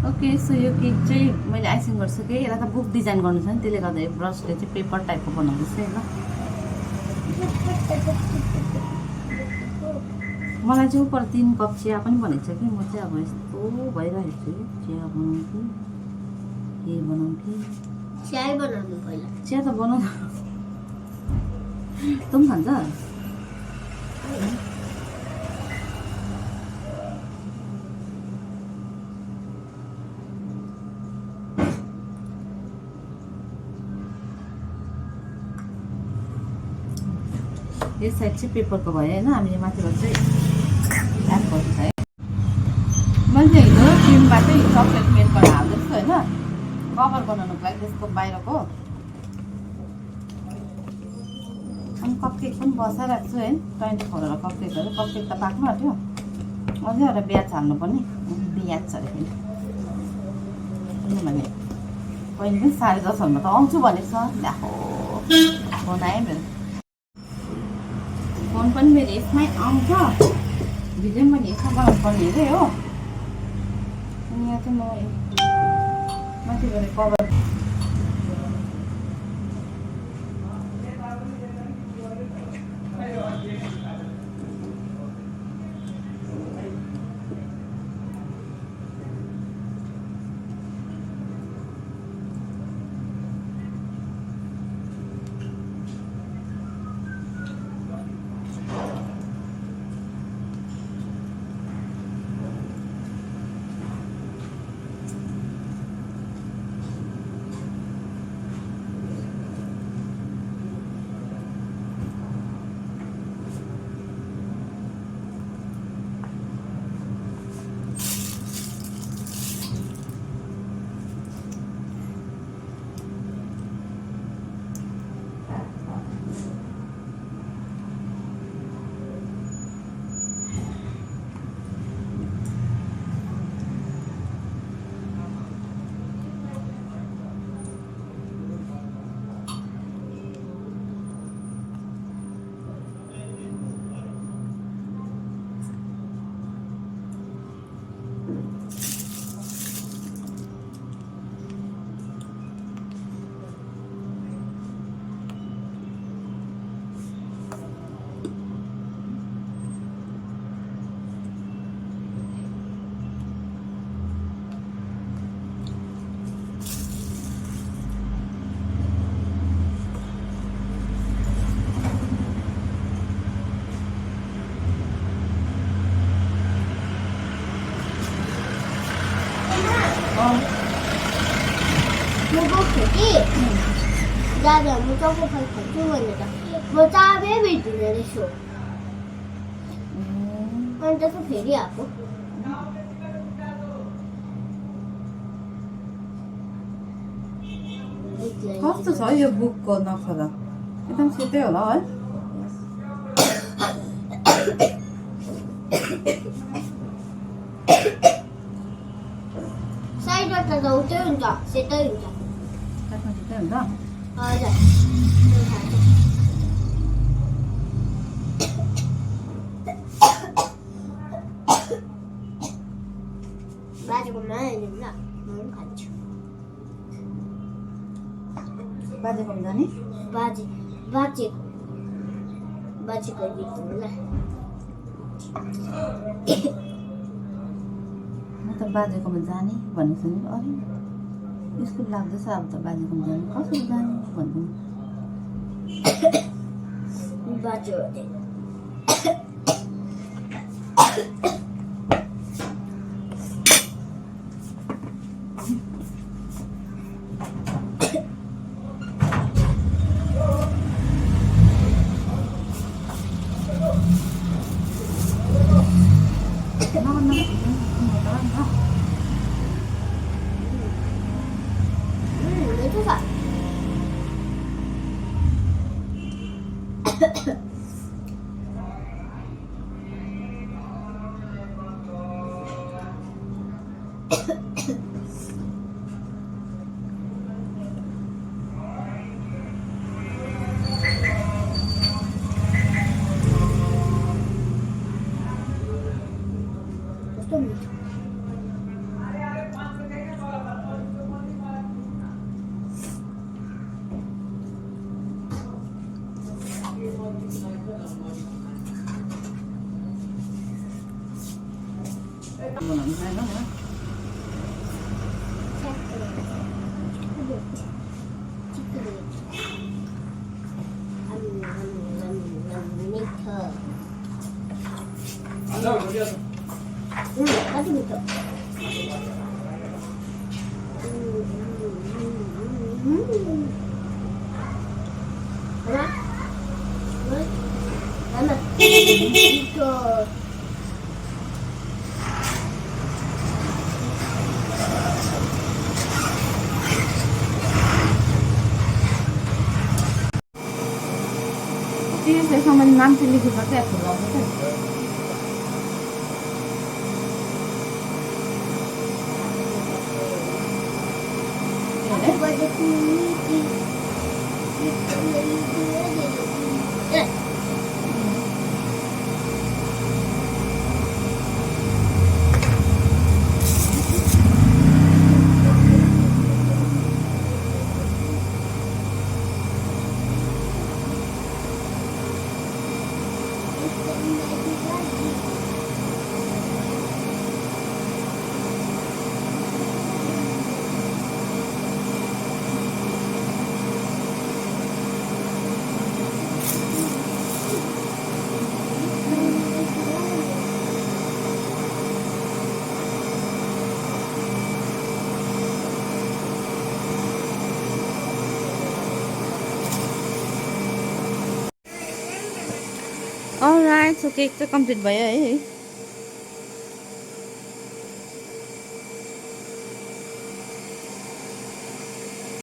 Okay so यो cake चाहिँ मैले आइसिङ गरिसकेँ। यसलाई त बुक डिजाइन गर्नु छ नि, त्यसले गर्दा यो ब्रसले चाहिँ पेपर टाइपको बनाउँदैछ है ल। मलाई चाहिँ उपर 3 कप चिया पनि भनेको छ कि, म चाहिँ अब यस्तो भइरहेको छु कि चिया बनाउँ कि के बनाउँ कि। चिया बनाउनु पहिला। चिया त बनाउँ। तँ पनि खान्छ? यो साइड चाहिँ पेपरको भयो होइन, हामीले माथिबाट चाहिँ एड गर्छ है। मैले चाहिँ हिजो क्रिमबाटै चक्लेट मेल्ट गरेर हाल्दैछु होइन, कभर बनाउनुको लागि त्यसको बाहिरको। अनि कपकेक पनि बसाइरहेको छु है, 24 कपकेकहरू। कपकेक त पाक्नु आँट्यो, अझै एउटा ब्याज हाल्नुपर्ने। ब्याज छ अरे फेरि, किनभने बहिनी पनि 10:30 त आउँछु भनेको छ। ल्याहो फोन आयो मेरो, फोन पनि मेरो यसमै आउँछ। भिडियो पनि मैले यसमा बनाउनु पर्ने अरे हो। अनि यहाँ चाहिँ म माथिबाट कभर दादा म चकोपाई खान्छु भनेर म चाबे भेट्दिनँ रहेछु, अनि त्यसको फेरि आएको। कस्तो छ यो बुकको नक्सा त? एकदम सेतै होला है। साइडबाट त उतै हुन्छ, सेतै हुन्छ। काठमा सेतै हुन्छ? हजुर। बाजेको नआइदिनु ल, म पनि खान्छु। बाजेको पनि जाने? बाजेको दिनु ल। म त बाजेकोमा जाने भन्ने सुनेको। अरे स्कुल लाग्दैछ अब त बाजेकोमा जाने, कसरी जाने भन्नु। बाजे त्यसमा नाम चाहिँ लेखेको चाहिँ फुल आउँछ Alright, so cake चाहिँ कम्प्लिट भयो है